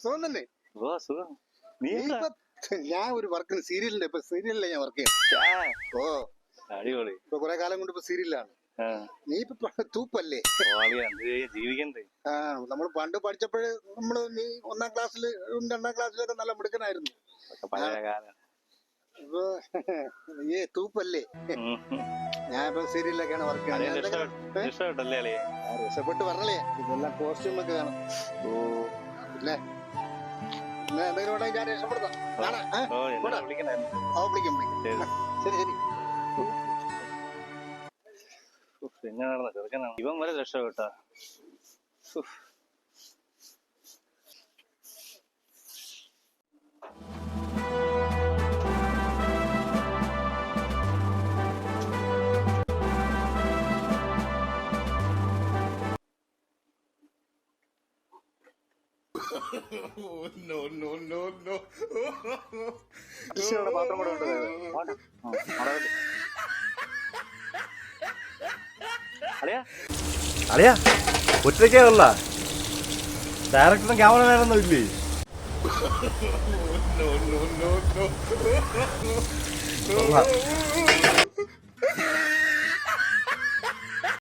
സുഖം തന്നെ. ഞാൻ ഒരു വർക്കിന് സീരിയലിന്റെ സീരിയലിലെ ഞാൻ വർക്ക് ചെയ്യാം. ഓ അടിപൊളി. ഇപ്പൊ കുറെ കാലം കൊണ്ട് ഇപ്പൊ സീരിയലാണ്. നീ ഇപ്പൊ തൂപ്പല്ലേ? ജീവിക്കണ്ടേ? നമ്മൾ പണ്ട് പഠിച്ചപ്പോഴ് നീ 1ാം ക്ലാസ്സില് 2ാം ക്ലാസ്സിലൊക്കെ നല്ല മിടുക്കനായിരുന്നു. ഇപ്പൊ നീ തൂപ്പല്ലേ? ഞാൻ ഇപ്പൊ സീരിയലിലൊക്കെയാണ് വർക്ക് ചെയ്യുന്നത്. രക്ഷപ്പെട്ട് പറഞ്ഞല്ലേ, ഇതെല്ലാം കോസ്റ്റ്യൂം ഒക്കെ കാണും. പിന്നെ എന്തെങ്കിലും ഞാൻ രക്ഷപ്പെടുത്താം. ശരി ശരി. എങ്ങനെയാണെന്ന് ചെറുക്കനാണ് ഇവൻ വരെ രക്ഷപ്പെട്ടാ. പാത്രം കൂടെ ഉണ്ട്. അളിയാ ഒറ്റയ്ക്കേ ഉള്ള ഡയറക്ടറും ക്യാമറമാനൊന്നും ഇല്ലേ?